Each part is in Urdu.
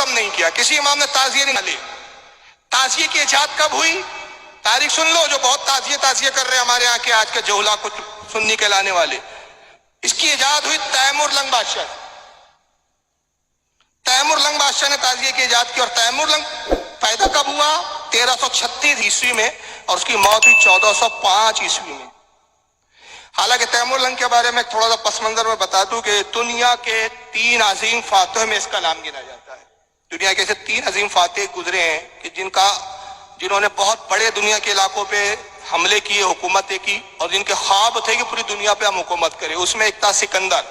کام نہیں کیا، کسی امام نے تعزیے نہیں لی۔ تعزیے کی ایجاد کب ہوئی؟ تاریخ سن لو، جو بہت تعزیے کر رہے ہیں ہمارے یہاں کے آج کے جوہلا کو سنی کے لانے والے۔ اس کی ایجاد ہوئی تیمور لنگ بادشاہ، تیمور لنگ بادشاہ نے تعزیے کی ایجاد کی۔ اور تیمور لنگ پیدا کب ہوا؟ 1336 عیسوی میں، اور اس کی موت ہوئی 1405 عیسوی میں۔ حالانکہ تیمور لنگ کے بارے میں تھوڑا سا پس منظر میں بتا دوں کہ دنیا کے 3 عظیم فاتح میں اس کا نام گنا جاتا ہے۔ دنیا کے ایسے 3 عظیم فاتح گزرے ہیں کہ جنہوں نے بہت بڑے دنیا کے علاقوں پہ حملے کیے، حکومتیں کی، اور جن کے خواب تھے کہ پوری دنیا پہ ہم حکومت کریں۔ اس میں ایک تھا سکندر،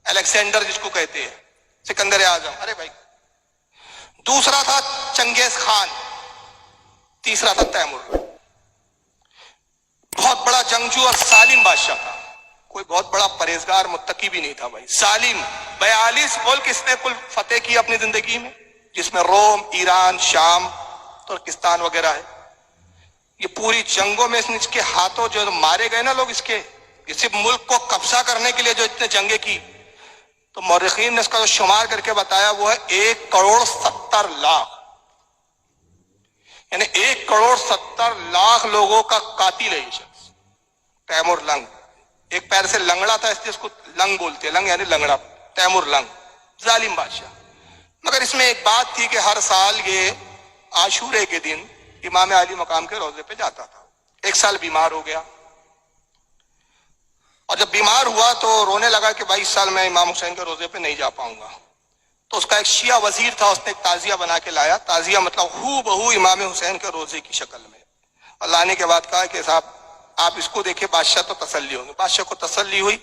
الیگزینڈر جس کو کہتے ہیں، سکندر اعظم، ارے بھائی۔ دوسرا تھا چنگیز خان، تیسرا تھا تیمور۔ بہت بڑا جنگجو اور ظالم بادشاہ تھا، کوئی بہت بڑا پرہیزگار متقی بھی نہیں تھا بھائی، ظالم۔ 42 ملک اس نے کل فتح کیا اپنی زندگی میں، جس میں روم، ایران، شام، ترکستان وغیرہ ہے۔ یہ پوری جنگوں میں اس کے ہاتھوں جو مارے گئے نا لوگ، اس ملک کو قبضہ کرنے کے لیے جو اتنے جنگیں کی، تو مورخین نے اس کا جو شمار کر کے بتایا وہ ہے 1,70,00,000، یعنی 1,70,00,000 لوگوں کا قاتل ہے یہ شخص تیمور لنگ۔ ایک پیر سے لنگڑا تھا، اس لیے اس کو لنگ بولتے، لنگ یعنی لنگڑا، تیمور لنگ، ظالم بادشاہ۔ مگر اس میں ایک بات تھی کہ ہر سال یہ عاشورے کے دن امام علی مقام کے روزے پہ جاتا تھا۔ ایک سال بیمار ہو گیا، اور جب بیمار ہوا تو رونے لگا کہ بھائی اس سال میں امام حسین کے روزے پہ نہیں جا پاؤں گا۔ تو اس کا ایک شیعہ وزیر تھا، اس نے ایک تعزیہ بنا کے لایا، تعزیہ مطلب ہو بہو امام حسین کے روزے کی شکل میں، اور لانے کے بعد کہا کہ صاحب آپ اس کو دیکھیں، بادشاہ تو تسلی ہوں گے۔ بادشاہ کو تسلی ہوئی۔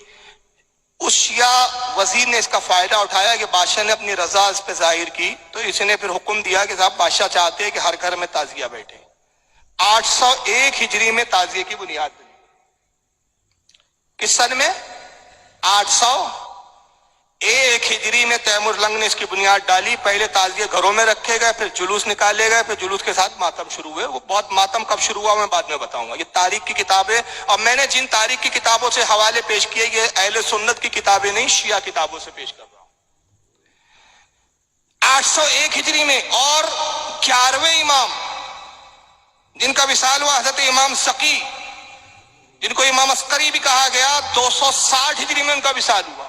اس شیعہ وزیر نے اس کا فائدہ اٹھایا کہ بادشاہ نے اپنی رضا اس پہ ظاہر کی، تو اس نے پھر حکم دیا کہ صاحب بادشاہ چاہتے ہیں کہ ہر گھر میں تعزیہ بیٹھے۔ 801 ہجری میں تعزیے کی بنیاد بنی۔ کس سن میں؟ 801 ہجری میں تیمور لنگ نے اس کی بنیاد ڈالی۔ پہلے تعزیے گھروں میں رکھے گئے، پھر جلوس نکالے گئے، پھر جلوس کے ساتھ ماتم شروع ہوئے۔ وہ بہت ماتم کب شروع ہوا میں بعد میں بتاؤں گا، یہ تاریخ کی کتابیں، اور میں نے جن تاریخ کی کتابوں سے حوالے پیش کیے یہ اہل سنت کی کتابیں نہیں، شیعہ کتابوں سے پیش کر رہا ہوں۔ 801 ہجری میں، اور 11ویں امام جن کا وصال ہوا حضرت امام سقی، جن کو امام عسکری بھی کہا گیا، 260 ہجری میں ان کا وصال ہوا۔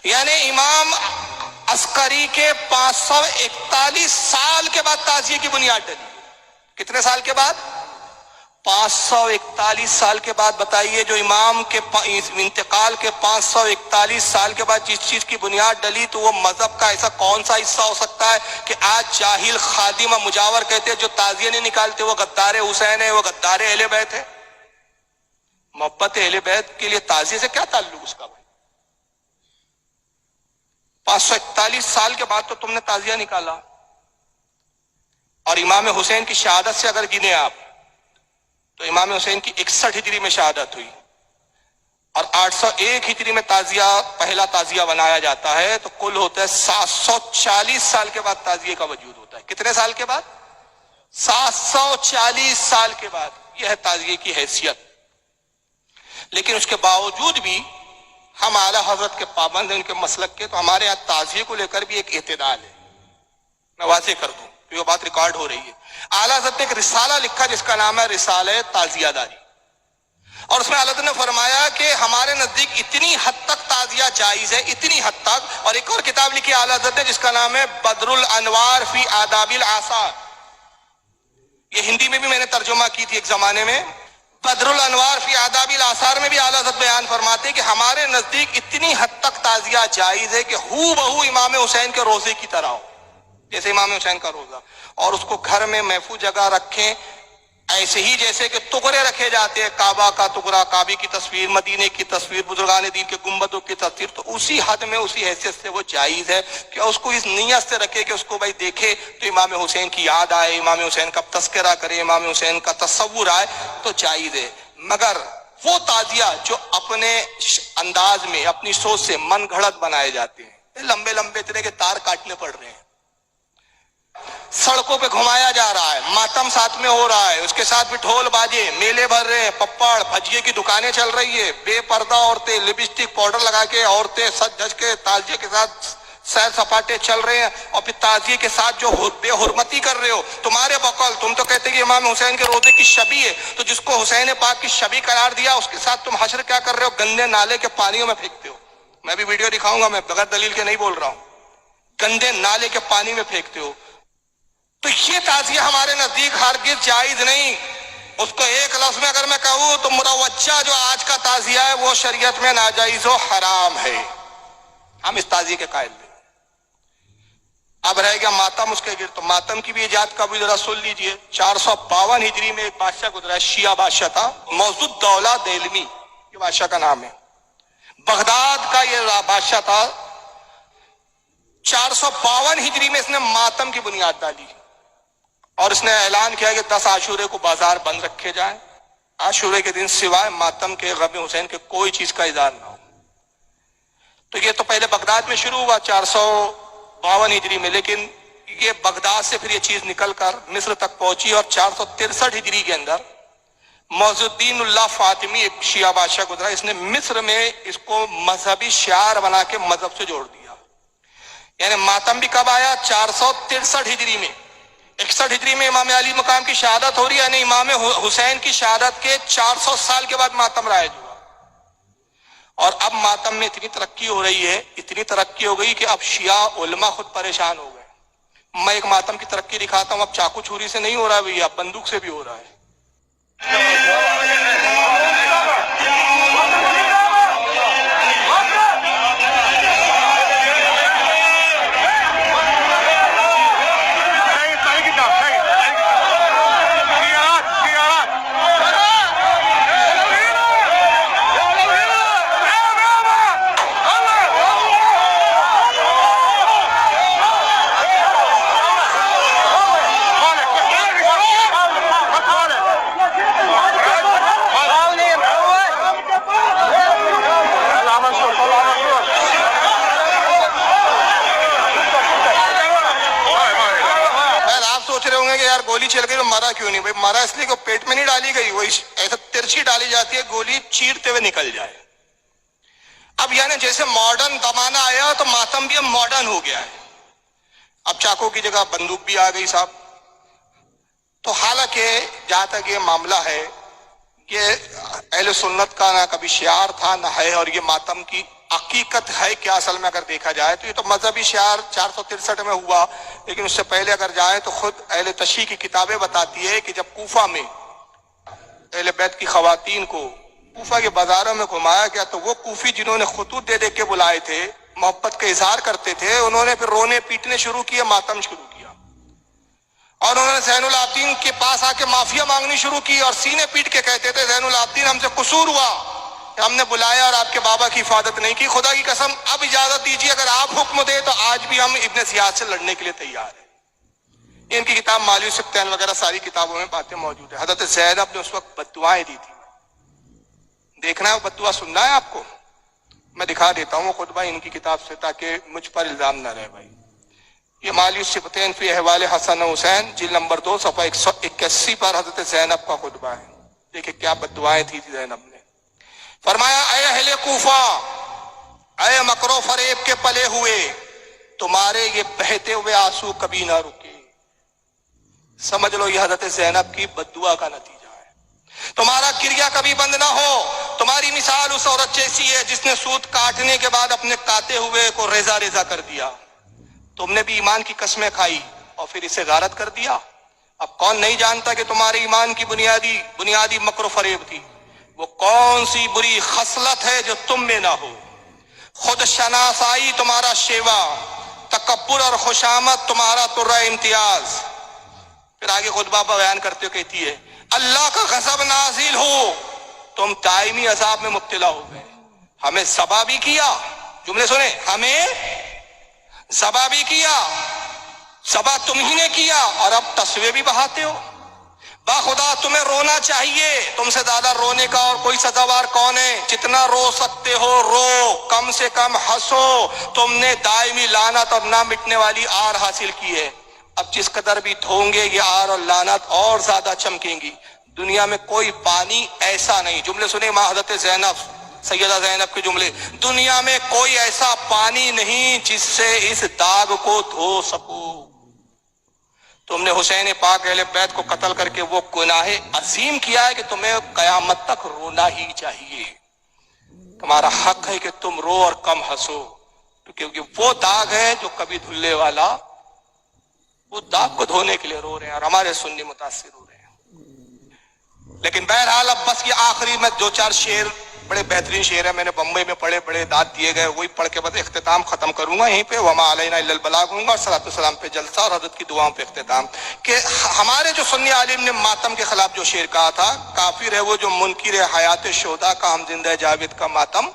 یعنی امام عسکری کے 541 سال کے بعد تعزیے کی بنیاد ڈلی۔ کتنے سال کے بعد؟ 541 سال کے بعد۔ بتائیے جو امام کے انتقال کے 541 سال کے بعد جس چیز کی بنیاد ڈلی، تو وہ مذہب کا ایسا کون سا حصہ ہو سکتا ہے کہ آج جاہل خادم و مجاور کہتے ہیں جو تعزیے نہیں نکالتے وہ غدار حسین ہے، وہ غدار اہل بیت ہے۔ محبت اہل بیت کے لیے تعزیے سے کیا تعلق اس کا بھائی؟ 541 سال کے بعد تو تم نے تعزیہ نکالا۔ اور امام حسین کی شہادت سے اگر گنے آپ تو امام حسین کی 61 ہجری میں شہادت ہوئی، اور 801 ہجری میں تعزیہ، پہلا تعزیہ بنایا جاتا ہے، تو کل ہوتا ہے 740 سال کے بعد تعزیے کا وجود ہوتا ہے۔ کتنے سال کے بعد؟ 740 سال کے بعد۔ یہ ہے تعزیے کی حیثیت۔ لیکن اس کے باوجود بھی ہم اعلیٰ حضرت کے پابند ہیں، ان کے مسلک کے، تو ہمارے یہاں تعزیے کو لے کر بھی ایک اعتدال ہے۔ میں واضح کر دوں، یہ بات ریکارڈ ہو رہی ہے۔ اعلیٰ حضرت نے ایک رسالہ لکھا جس کا نام ہے رسالہ تعزیہ داری، اور اس میں اعلیٰ حضرت نے فرمایا کہ ہمارے نزدیک اتنی حد تک تعزیہ جائز ہے، اتنی حد تک۔ اور ایک اور کتاب لکھی اعلیٰ حضرت نے جس کا نام ہے بدر الانوار فی آداب الآثار، یہ ہندی میں بھی میں نے ترجمہ کی تھی ایک زمانے میں۔ بدر الانوار فی آداب الآثار میں بھی اعلیٰ حضرت بیان فرماتے ہیں کہ ہمارے نزدیک اتنی حد تک تعزیہ جائز ہے کہ ہو بہو امام حسین کے روزے کی طرح ہو، جیسے امام حسین کا روزہ، اور اس کو گھر میں محفوظ جگہ رکھیں، ایسے ہی جیسے کہ ٹکڑے رکھے جاتے ہیں، کعبہ کا ٹکڑا، کعبے کی تصویر، مدینے کی تصویر، بزرگان دین کے گنبدوں کی تصویر، تو اسی حد میں، اسی حیثیت سے وہ جائز ہے کہ اس کو اس نیت سے رکھے کہ اس کو بھائی دیکھے تو امام حسین کی یاد آئے، امام حسین کا تذکرہ کرے، امام حسین کا تصور آئے، تو جائز ہے۔ مگر وہ تعزیہ جو اپنے انداز میں، اپنی سوچ سے من گھڑت بنائے جاتے ہیں، لمبے لمبے اتنے کے تار کاٹنے پڑ رہے ہیں، سڑکوں پہ گھمایا جا رہا ہے، ماتم ساتھ میں ہو رہا ہے، اس کے ساتھ بھی ڈھول باجے، میلے بھر رہے ہیں، پپڑ بھجیے کی دکانیں چل رہی ہے، بے پردہ عورتیں، لپسٹک پاؤڈر لگا کے عورتیں سج دھج کے تعزیے کے ساتھ سیر سپاٹے چل رہے ہیں اور پھر تعزیے کے ساتھ جو بے حرمتی کر رہے ہو. تمہارے بقول تم تو کہتے کہ امام حسین کے روزے کی شبی ہے, تو جس کو حسین پاک کی شبی قرار دیا اس کے ساتھ تم حشر کیا کر رہے ہو؟ گندے نالے کے پانیوں میں پھینکتے ہو. میں بھی ویڈیو دکھاؤں گا, میں بغیر دلیل کے نہیں بول رہا ہوں. گندے نالے کے پانی میں پھینکتے ہو. تو یہ تعزیہ ہمارے نزدیک ہرگز جائز نہیں. اس کو ایک لفظ میں اگر میں کہوں تو مروجہ جو آج کا تعزیہ ہے وہ شریعت میں ناجائز و حرام ہے. ہم اس تعزیے کے قائل نہیں. اب رہ گیا ماتم اس کے گرد, تو ماتم کی بھی ایجاد کا بھی ذرا سن لیجئے. 452 ہجری میں ایک بادشاہ گزرا ہے, شیعہ بادشاہ تھا, موضوع الدولہ دیلمی یہ بادشاہ کا نام ہے. بغداد کا یہ بادشاہ تھا. 452 ہجری میں اس نے ماتم کی بنیاد ڈالی اور اس نے اعلان کیا کہ 10 عاشورے کو بازار بند رکھے جائیں. عاشورے کے دن سوائے ماتم کے غم حسین کے کوئی چیز کا اظہار نہ ہو. تو یہ تو پہلے بغداد میں شروع ہوا 452 ہجری میں, لیکن یہ بغداد سے پھر یہ چیز نکل کر مصر تک پہنچی اور 463 ہجری کے اندر معز الدین اللہ فاطمی ایک شیعہ بادشاہ گزرا, اس نے مصر میں اس کو مذہبی شعار بنا کے مذہب سے جوڑ دیا. یعنی ماتم بھی کب آیا؟ 463 ہجری میں. 61 ہجری میں امام علی مقام کی شہادت ہو رہی ہے, یعنی امام حسین کی شہادت کے 400 سال کے بعد ماتم رائج ہوا. اور اب ماتم میں اتنی ترقی ہو رہی ہے, اتنی ترقی ہو گئی کہ اب شیعہ علماء خود پریشان ہو گئے. میں ایک ماتم کی ترقی دکھاتا ہوں. اب چاقو چھری سے نہیں ہو رہا ہے بھئی, اب بندوق سے بھی ہو رہا ہے. گولی چل گئی تو مرا کیوں نہیں؟ بھائی مرا اس لیے کہ پیٹ میں نہیں ڈالی گئی, وہ ایسا ترچھی ڈالی جاتی ہے گولی چیرتے ہوئے نکل جائے. اب یعنی جیسے ماڈرن زمانہ آیا تو ماتم بھی اب ماڈرن ہو گیا ہے. اب چاقو کی جگہ بندوق بھی آ گئی صاحب. تو حالانکہ جہاں تک یہ معاملہ ہے, یہ اہل سنت کا نہ کبھی شعار تھا نہ ہے, اور یہ ماتم کی حقیقت ہے کیا اصل میں اگر دیکھا جائے تو یہ تو مذہبی شعار 463 میں ہوا. لیکن اس سے پہلے اگر جائیں تو خود اہل تشیع کی کتابیں بتاتی ہے کہ جب کوفہ میں اہل بیت کی خواتین کو کوفہ کے بازاروں میں گھمایا گیا تو وہ کوفی جنہوں نے خطوط دے دے کے بلائے تھے, محبت کا اظہار کرتے تھے, انہوں نے پھر رونے پیٹنے شروع کیے, ماتم شروع کیا. اور انہوں نے زین العابدین کے پاس آ کے معافیا مانگنی شروع کی اور سینے پیٹ کے کہتے تھے زین العابدین ہم سے قصور ہوا, ہم نے بلایا اور آپ کے بابا کی حفاظت نہیں کی, خدا کی قسم اب اجازت دیجیے اگر آپ حکم دے تو آج بھی ہم ابن زیاد سے لڑنے کے لیے تیار ہیں. ان کی کتاب مالی سبتین وغیرہ ساری کتابوں میں باتیں موجود ہیں. حضرت زینب نے اس وقت بددعائیں دی تھی. دیکھنا ہے وہ بددعا سننا ہے آپ کو؟ میں دکھا دیتا ہوں وہ خطبہ ان کی کتاب سے تاکہ مجھ پر الزام نہ رہے. بھائی یہ مالی سبتین فی احوال حسن و حسین جلد نمبر 2 صفحہ 181 پر حضرت زینب کا خطبہ ہے. دیکھیں کیا بددعائیں تھی زینب نے. فرمایا اے اہل کوفہ, اے مکر و فریب کے پلے ہوئے, تمہارے یہ بہتے ہوئے آنسو کبھی نہ رکے. سمجھ لو یہ حضرت زینب کی بددعا کا نتیجہ ہے. تمہارا گریہ کبھی بند نہ ہو. تمہاری مثال اس عورت جیسی ہے جس نے سوت کاٹنے کے بعد اپنے کاتے ہوئے کو ریزہ ریزہ کر دیا. تم نے بھی ایمان کی قسمیں کھائی اور پھر اسے غارت کر دیا. اب کون نہیں جانتا کہ تمہارے ایمان کی بنیادی مکر و فریب تھی؟ وہ کون سی بری خصلت ہے جو تم میں نہ ہو؟ خود شناسائی تمہارا شیوا, تکبر اور خوشامد تمہارا ترہ امتیاز. پھر آگے خطبہ بیان کرتے ہوئے کہتی ہے اللہ کا غضب نازل ہو, تم دائمی عذاب میں مبتلا ہو گئے. ہمیں ذبح بھی کیا, جملے سنیں, ہمیں ذبح بھی کیا, ذبح تم ہی نے کیا, اور اب تسوے بھی بہاتے ہو. باخدا تمہیں رونا چاہیے, تم سے زیادہ رونے کا اور کوئی سزاوار کون ہے؟ جتنا رو سکتے ہو رو, کم سے کم ہنسو. تم نے دائمی لعنت اور نہ مٹنے والی آر حاصل کی ہے. اب جس قدر بھی دھوؤں گے یہ آر اور لعنت اور زیادہ چمکیں گی. دنیا میں کوئی پانی ایسا نہیں, جملے سنیں, ماں حضرت زینب سیدہ زینب کے جملے، دنیا میں کوئی ایسا پانی نہیں جس سے اس داغ کو دھو سکو۔ تم نے حسین پاک اہل بیت کو قتل کر کے وہ گناہ عظیم کیا ہے کہ تمہیں قیامت تک رونا ہی چاہیے۔ تمہارا حق ہے کہ تم رو اور کم ہنسو، کیونکہ وہ داغ ہے جو کبھی دھلنے والا، وہ داغ کو دھونے کے لیے رو رہے ہیں اور ہمارے سنی متاثر ہو رہے ہیں۔ لیکن بہرحال اب بس یہ آخری میں دو چار شعر، بڑے بہترین شعر ہیں، میں نے بمبئی میں پڑھے، بڑے داد دیے گئے، وہی پڑھ کے بس اختتام ختم کروں گا یہیں پہ، وما علینا الا البلاغ ہوں گا، اور صلاۃ والسلام پہ جلسہ اور حضرت کی دعاؤں پہ اختتام۔ کہ ہمارے جو سنی عالم نے ماتم کے خلاف جو شعر کہا تھا، کافر ہے وہ جو منکر حیات شہداء کا ہم زندہ جاوید کا ماتم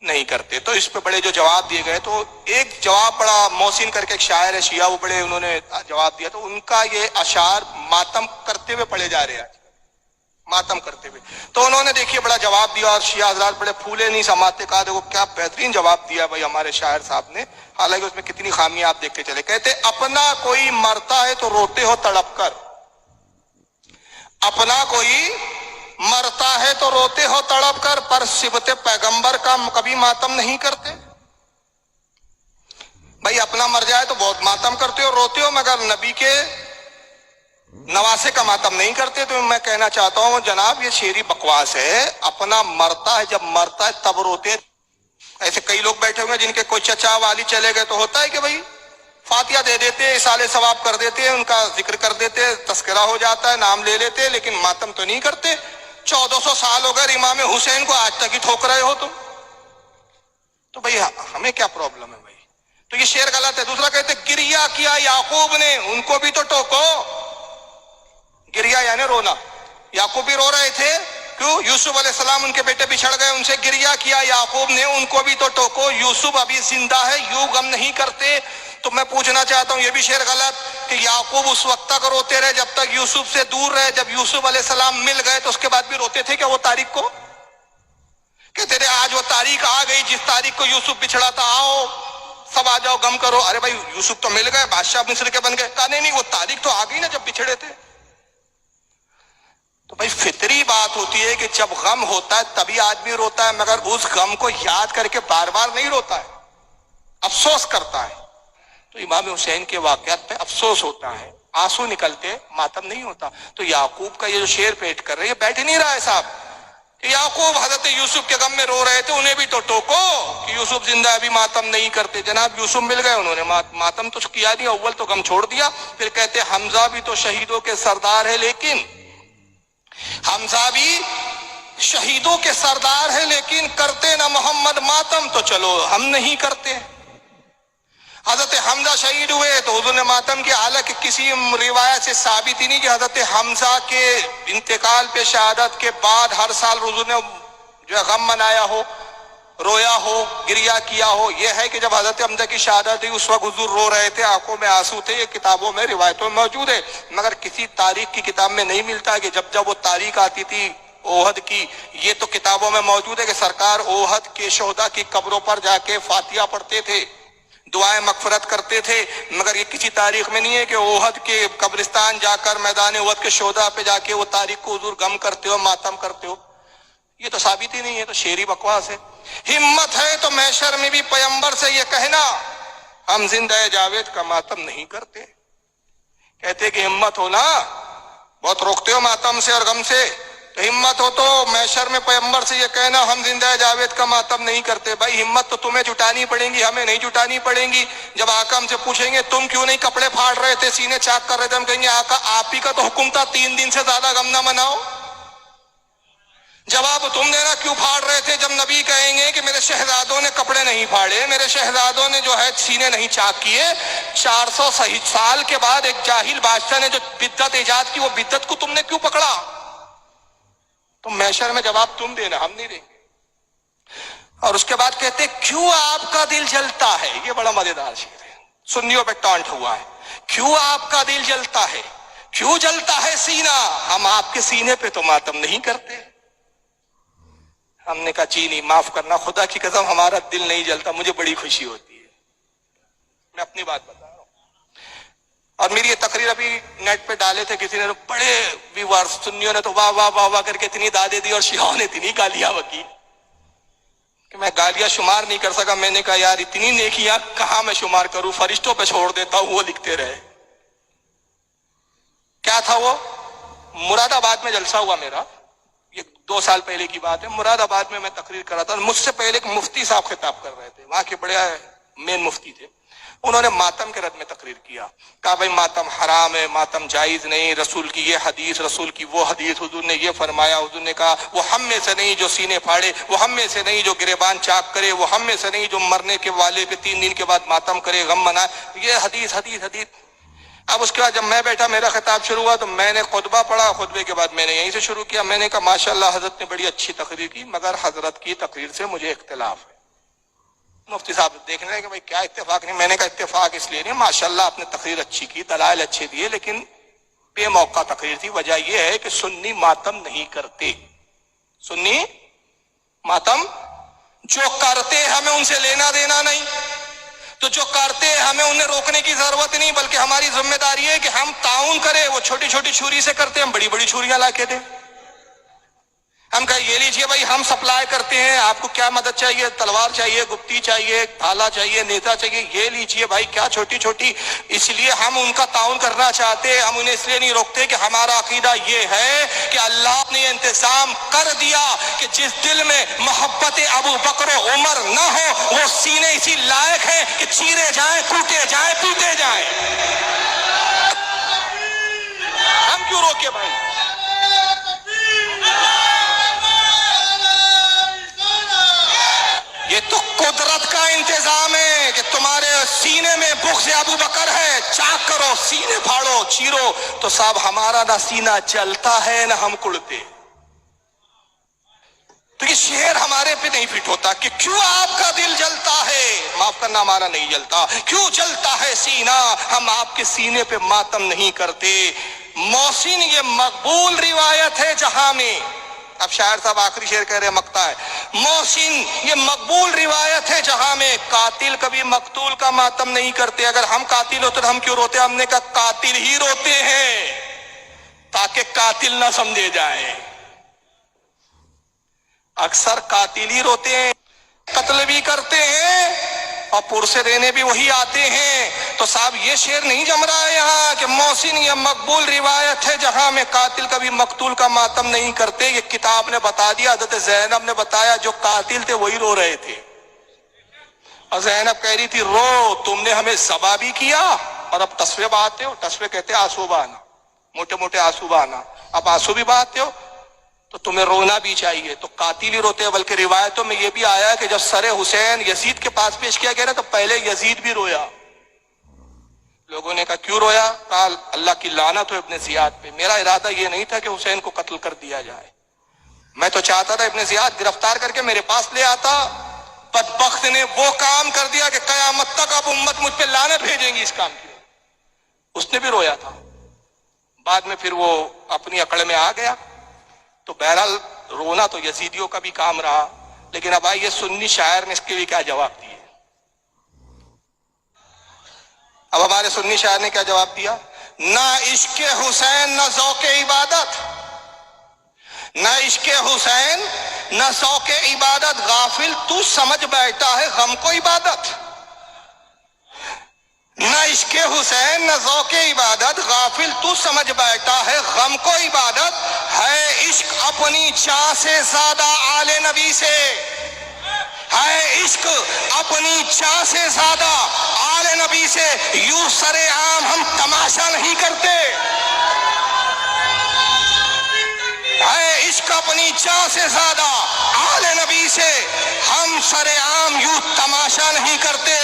نہیں کرتے۔ تو اس پہ بڑے جو جواب دیے گئے، تو ایک جواب بڑا محسن کر کے ایک شاعر ہے شیعہ، وہ بڑے انہوں نے جواب دیا، تو ان کا یہ اشعار ماتم کرتے ہوئے پڑھے جا رہے ہیں، ماتم کرتے ہوئے۔ تو انہوں نے دیکھیے بڑا جواب دیا، اور شیعہ حضرات بڑے پھولے نہیں سماتے، کہا دیکھو کیا بہترین جواب دیا بھائی ہمارے شاعر صاحب نے، حالانکہ اس میں کتنی خامیاں آپ دیکھتے چلے۔ کہتے اپنا کوئی مرتا ہے تو روتے ہو تڑپ کر، اپنا کوئی مرتا ہے تو روتے ہو تڑپ کر، پر صبت پیغمبر کا کبھی ماتم نہیں کرتے۔ بھائی اپنا مر جائے تو بہت ماتم کرتے ہو، روتے ہو، مگر نبی کے نواسے کا ماتم نہیں کرتے۔ تو میں کہنا چاہتا ہوں جناب یہ شعری بکواس ہے، اپنا مرتا ہے، جب مرتا ہے تب روتے۔ ایسے کئی لوگ بیٹھے ہوئے ہیں جن کے کوئی چچا والی چلے گئے تو ہوتا ہے کہ بھائی فاتحہ دے دیتے، اصالے ثواب کر دیتے، ان کا ذکر کر دیتے، تذکرہ ہو جاتا ہے، نام لے لیتے، لیکن ماتم تو نہیں کرتے۔ 1400 سال ہو گئے امام حسین کو، آج تک ہی ٹھوک رہے ہو تم، تو بھائی ہمیں کیا پرابلم ہے بھائی؟ تو یہ شعر غلط ہے۔ دوسرا کہتے گریا کیا یعقوب نے، ان کو بھی تو ٹوکو۔ گریا یعنی رونا، یعقوب بھی رو رہے تھے، کیوں؟ یوسف علیہ السلام ان کے بیٹے بچھڑ گئے، ان سے گریا کیا یعقوب نے، ان کو بھی تو ٹوکو۔ یوسف ابھی زندہ ہے، یوں غم نہیں کرتے۔ تو میں پوچھنا چاہتا ہوں یہ بھی شعر غلط کہ یعقوب اس وقت تک روتے رہے جب تک یوسف سے دور رہے، جب یوسف علیہ السلام مل گئے تو اس کے بعد بھی روتے تھے کیا وہ تاریخ کو؟ کہتے تھے آج وہ تاریخ آ گئی جس تاریخ کو یوسف بچھڑا تھا، آؤ سب آ جاؤ غم کرو۔ ارے بھائی یوسف تو مل گئے، بادشاہ مصر کے بن گئے۔ کہا نہیں وہ تاریخ تو آ گئی نا جب بچھڑے تھے۔ تو بھائی فطری بات ہوتی ہے کہ جب غم ہوتا ہے تبھی آدمی روتا ہے، مگر اس غم کو یاد کر کے بار بار نہیں روتا ہے، افسوس کرتا ہے۔ تو امام حسین کے واقعات پہ افسوس ہوتا ہے، آنسو نکلتے، ماتم نہیں ہوتا۔ تو یعقوب کا یہ جو شعر پیٹ کر رہے ہیں، بیٹھ نہیں رہا ہے صاحب کہ یعقوب حضرت یوسف کے غم میں رو رہے تھے، انہیں بھی تو ٹوکو کہ یوسف زندہ ابھی ماتم نہیں کرتے۔ جناب یوسف مل گئے، انہوں نے ماتم تو کیا نہیں، اول تو غم چھوڑ دیا۔ پھر کہتے حمزہ بھی تو شہیدوں کے سردار ہے، لیکن حمزہ بھی شہیدوں کے سردار ہے، لیکن کرتے نہ محمد ماتم، تو چلو ہم نہیں کرتے۔ حضرت حمزہ شہید ہوئے تو حضور نے ماتم کی، حالانکہ کسی روایت سے ثابت ہی نہیں کہ حضرت حمزہ کے انتقال پہ شہادت کے بعد ہر سال حضور نے جو ہے غم منایا ہو، رویا ہو، گریا کیا ہو۔ یہ ہے کہ جب حضرت حمزہ کی شہادت ہوئی اس وقت حضور رو رہے تھے، آنکھوں میں آنسو تھے، یہ کتابوں میں روایتوں میں موجود ہے، مگر کسی تاریخ کی کتاب میں نہیں ملتا کہ جب وہ تاریخ آتی تھی اوہد کی۔ یہ تو کتابوں میں موجود ہے کہ سرکار اوہد کے شہداء کی قبروں پر جا کے فاتحہ پڑھتے تھے، دعائیں مغفرت کرتے تھے، مگر یہ کسی تاریخ میں نہیں ہے کہ اوہد کے قبرستان جا کر میدان اوہد کے شہداء پہ جا کے وہ تاریخ کو حضور غم کرتے ہو، ماتم کرتے ہو۔ یہ تو ثابت ہی نہیں ہے، تو شعری بکواس ہے۔ ہمت ہے تو محشر میں بھی پیغمبر سے یہ کہنا، ہم زندہ جاوید کا ماتم نہیں کرتے۔ کہتے کہ ہمت ہو نا، بہت روکتے ہو ماتم سے اور غم سے، تو ہمت ہو تو محشر میں پیغمبر سے یہ کہنا ہم زندہ جاوید کا ماتم نہیں کرتے۔ بھائی ہمت تو تمہیں جٹانی پڑیں گی، ہمیں نہیں جٹانی پڑیں گی۔ جب آقا ہم سے پوچھیں گے تم کیوں نہیں کپڑے پھاڑ رہے تھے، سینے چاک کر رہے تھے، ہم کہیں گے آقا آپ ہی کا تو حکم تھا 3 دن سے زیادہ غم نہ مناؤ۔ جواب تم دینا کیوں پھاڑ رہے تھے، جب نبی کہیں گے کہ میرے شہزادوں نے کپڑے نہیں پھاڑے، میرے شہزادوں نے جو ہے سینے نہیں چاک کیے۔ 400 سال کے بعد ایک جاہل بادشاہ نے جو بدعت ایجاد کی، وہ بدعت کو تم نے کیوں پکڑا؟ تو محشر میں جواب تم دینا، ہم نہیں دیں گے۔ اور اس کے بعد کہتے کیوں آپ کا دل جلتا ہے، یہ بڑا مزیدار شعر ہے، سنیوں پہ ٹانٹ ہوا ہے۔ کیوں آپ کا دل جلتا ہے، کیوں جلتا ہے سینہ، ہم آپ کے سینے پہ تو ماتم نہیں کرتے۔ ہم نے کہا چینی معاف کرنا، خدا کی قسم ہمارا دل نہیں جلتا، مجھے بڑی خوشی ہوتی ہے، میں اپنی بات بتا رہا ہوں۔ اور میری یہ تقریر ابھی نیٹ پہ ڈالے تھے کسی نے، بڑے ویورز سنیوں نے تو واہ واہ واہ واہ کر کے اتنی دادے دی، اور شیعوں نے اتنی گالیاں بکی۔ کہ میں گالیاں شمار نہیں کر سکا. میں نے کہا یار اتنی نیکیاں کہاں میں شمار کروں, فرشتوں پہ چھوڑ دیتا ہوں, وہ لکھتے رہے. کیا تھا وہ؟ مراد آباد میں جلسہ ہوا میرا, یہ 2 سال پہلے کی بات ہے. مراد آباد میں تقریر کر رہا تھا. مجھ سے پہلے ایک مفتی صاحب خطاب کر رہے تھے, وہاں کے بڑے مین مفتی تھے. انہوں نے ماتم کے رد میں تقریر کیا. کہا بھائی ماتم حرام ہے, ماتم جائز نہیں, رسول کی یہ حدیث, رسول کی وہ حدیث, حضور نے یہ فرمایا, حضور نے کہا وہ ہم میں سے نہیں جو سینے پھاڑے, وہ ہم میں سے نہیں جو گریبان چاک کرے, وہ ہم میں سے نہیں جو مرنے کے والے پہ 3 دن کے بعد ماتم کرے, غم منائے. یہ حدیث حدیث حدیث. اب اس کے بعد جب میں بیٹھا, میرا خطاب شروع ہوا تو میں نے خطبہ پڑھا. خطبے کے بعد میں نے یہیں سے شروع کیا. میں نے کہا ماشاءاللہ حضرت نے بڑی اچھی تقریر کی, مگر حضرت کی تقریر سے مجھے اختلاف ہے. مفتی صاحب دیکھنے لگے کہ بھائی کیا اتفاق نہیں. میں نے کہا اتفاق اس لیے نہیں, ماشاءاللہ آپ نے تقریر اچھی کی, دلائل اچھے دیے, لیکن بے موقع تقریر تھی. وجہ یہ ہے کہ سنی ماتم نہیں کرتے. سنی ماتم جو کرتے ہمیں ان سے لینا دینا نہیں, تو جو کرتے ہمیں انہیں روکنے کی ضرورت نہیں, بلکہ ہماری ذمہ داری ہے کہ ہم تعاون کریں. وہ چھوٹی چھوٹی چھری سے کرتے, ہم بڑی بڑی چھریاں لا کے دیں. ہم کہیں یہ لیجئے بھائی ہم سپلائی کرتے ہیں, آپ کو کیا مدد چاہیے, تلوار چاہیے, گپتی چاہیے, بھالا چاہیے, نیزا چاہیے, یہ لیجئے بھائی, کیا چھوٹی چھوٹی. اس لیے ہم ان کا تعاون کرنا چاہتے, ہم انہیں اس لیے نہیں روکتے کہ ہمارا عقیدہ یہ ہے کہ اللہ نے انتظام کر دیا کہ جس دل میں محبت ابو بکر و عمر نہ ہو وہ سینے اسی لائق ہیں کہ چیرے جائیں, کوٹے جائیں, پیٹے جائیں. ہم کیوں روکے بھائی؟ یہ تو قدرت کا انتظام ہے کہ تمہارے سینے میں بغض ابو بکر ہے, چاک کرو, سینے پھاڑو, چیرو. تو صاحب ہمارا نہ سینہ جلتا ہے نہ ہم کڑتے. تو یہ شعر ہمارے پہ نہیں فٹ ہوتا کہ کیوں آپ کا دل جلتا ہے, معاف کرنا ہمارا نہیں جلتا. کیوں جلتا ہے سینہ, ہم آپ کے سینے پہ ماتم نہیں کرتے. محسن یہ مقبول روایت ہے جہاں میں. اب شاعر صاحب آخری شعر کہہ رہے ہیں, مقطع ہے. محسن یہ مقبول روایت ہے جہاں میں قاتل کبھی مقتول کا ماتم نہیں کرتے. اگر ہم قاتل ہوتے تو ہم کیوں روتے؟ ہم نے کہا قاتل ہی روتے ہیں تاکہ قاتل نہ سمجھے جائیں. اکثر قاتل ہی روتے ہیں, قتل بھی کرتے ہیں اور پرسے دینے بھی وہی آتے ہیں. تو صاحب یہ شعر نہیں جم رہا ہے یہاں کہ محسن یہ مقبول روایت ہے جہاں میں قاتل کبھی مقتول کا ماتم نہیں کرتے. یہ کتاب نے بتا دیا, حضرت زینب نے بتایا, جو قاتل تھے وہی رو رہے تھے. اور زینب کہہ رہی تھی رو, تم نے ہمیں ذبح بھی کیا اور اب تصویر بہاتے ہو. تصویر کہتے ہیں آنسو بہانا, موٹے موٹے آنسو بہانا. اب آنسو بھی بہاتے ہو تو تمہیں رونا بھی چاہیے. تو قاتل ہی روتے ہیں. بلکہ روایتوں میں یہ بھی آیا ہے کہ جب سر حسین یزید کے پاس پیش کیا گیا نا تو پہلے یزید بھی رویا. لوگوں نے کہا کیوں رویا؟ کہا اللہ کی لعنت ہو ابن زیاد پہ. میرا ارادہ یہ نہیں تھا کہ حسین کو قتل کر دیا جائے, میں تو چاہتا تھا ابن زیاد گرفتار کر کے میرے پاس لے آتا. بدبخت نے وہ کام کر دیا کہ قیامت تک اب امت مجھ پہ لعنت بھیجیں گی اس کام کی. اس نے بھی رویا تھا. بعد میں پھر وہ اپنی عقل میں آ گیا. تو بہرحال رونا تو یزیدیوں کا بھی کام رہا. لیکن اب آئیے سنی شاعر نے اس کے بھی کیا جواب دیے. اب ہمارے سنی شاعر نے کیا جواب دیا؟ نہ عشق حسین نہ ذوق عبادت, نہ عشق حسین نہ ذوق عبادت, غافل تو سمجھ بیٹھا ہے غم کو عبادت. نہ عشق حسین نہ ذوق عبادت, غافل تو سمجھ بیٹھا ہے غم کو عبادت. ہے عشق اپنی جان سے زیادہ آل نبی سے, ہے عشق اپنی جان سے زیادہ آل نبی سے. یوں سر عام ہم تماشا نہیں کرتے, ہے عشق اپنی جان سے زیادہ آل نبی سے. ہم سر عام یوں تماشا نہیں کرتے.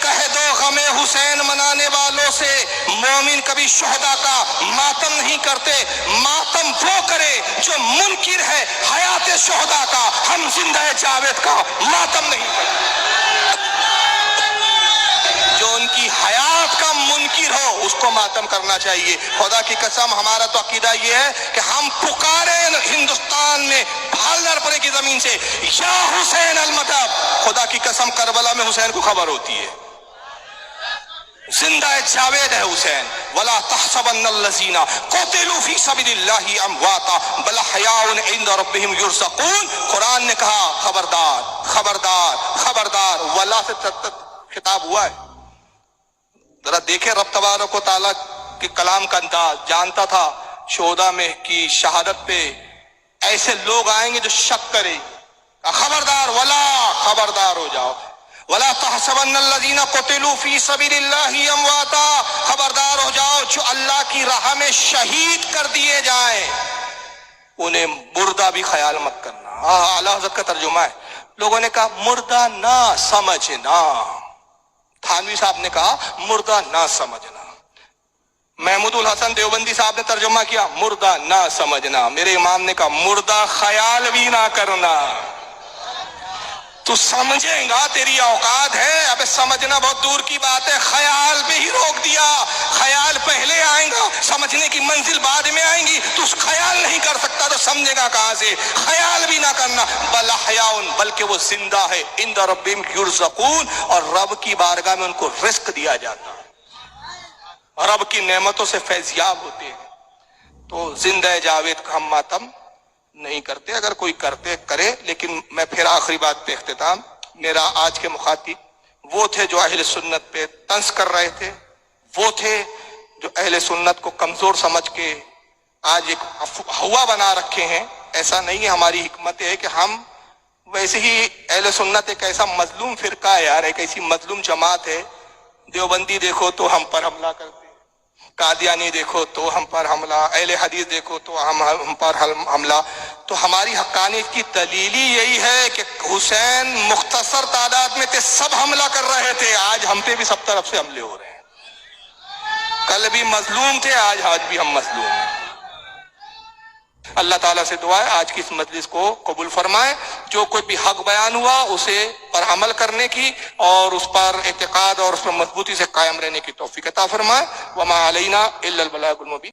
کہہ دو غم حسین منانے والوں سے مومن کبھی شہداء کا ماتم نہیں کرتے. ماتم وہ کرے جو منکر ہے حیات شہداء کا, ہم زندہ جاوید کا ماتم نہیں کرتے. جو ان کی حیات کا منکر ہو اس کو ماتم کرنا چاہیے. خدا کی قسم ہمارا تو عقیدہ یہ ہے کہ ہم پکارے ہندوستان میں بھالنر پورے کی زمین سے یا حسین المدد. خدا کی قسم کربلا میں حسین کو خبر ہوتی ہے, زندہ جاوید ہے حسین. ولا تحسبن الذین قتلوا فی سبیل اللہ امواتا بل احیاء عند ربهم یرزقون. قرآن نے کہا خبردار خبردار خبردار، ولا سے خطاب ہوا ہے. ذرا دیکھیں رب تبارک و تعالیٰ کے کلام کا انداز. جانتا تھا شہداء میں کی شہادت پہ ایسے لوگ آئیں گے جو شک کرے. خبردار، ولا خبردار ہو جاؤ. ولا تحسبن الذین قتلوا فی سبیل اللہ امواتا، خبردار ہو جاؤ جو اللہ کی راہ میں شہید کر دیے جائیں انہیں مردہ بھی خیال مت کرنا. اعلیٰ حضرت کا ترجمہ ہے. لوگوں نے کہا مردہ نہ سمجھنا. تھانوی صاحب نے کہا مردہ نہ سمجھنا. محمود الحسن دیوبندی صاحب نے ترجمہ کیا مردہ نہ سمجھنا. میرے امام نے کہا مردہ خیال بھی نہ کرنا. تو سمجھیں گا تیری اوقات ہے. ابے سمجھنا بہت دور کی بات ہے. خیال پہ ہی روک دیا. خیال پہلے آئیں گا، سمجھنے کی منزل بعد میں آئیں گی. تو خیال نہیں کر سکتا تو سمجھے گا کہاں سے؟ خیال بھی نہ کرنا. بل احیاء، بلکہ وہ زندہ ہے. عند ربہم یرزقون، اور رب کی بارگاہ میں ان کو رزق دیا جاتا ہے. رب کی نعمتوں سے فیضیاب ہوتے ہیں. تو زندہ جاوید کا ہم ماتم نہیں کرتے. اگر کوئی کرتے کرے. لیکن میں پھر آخری بات پہ اختتام. میرا آج کے مخاطب وہ تھے جو اہل سنت پہ طنز کر رہے تھے، وہ تھے جو اہل سنت کو کمزور سمجھ کے آج ایک ہوا بنا رکھے ہیں. ایسا نہیں ہے. ہماری حکمت ہے کہ ہم ویسے ہی اہل سنت ایک ایسا مظلوم فرقہ ہے یار، ایک ایسی مظلوم جماعت ہے. دیوبندی دیکھو تو ہم پر حملہ کرتے، قادیانی دیکھو تو ہم پر حملہ، اہل حدیث دیکھو تو ہم پر حملہ. تو ہماری حقانیت کی دلیل یہی ہے کہ حسین مختصر تعداد میں تھے، سب حملہ کر رہے تھے. آج ہم پہ بھی سب طرف سے حملے ہو رہے ہیں. کل بھی مظلوم تھے، آج بھی ہم مظلوم ہیں. اللہ تعالیٰ سے دعا ہے آج کی اس مجلس کو قبول فرمائے. جو کوئی بھی حق بیان ہوا اسے پر عمل کرنے کی اور اس پر اعتقاد اور اس پر مضبوطی سے قائم رہنے کی توفیق عطا فرمائے. وما علینا الا البلاغ المبین.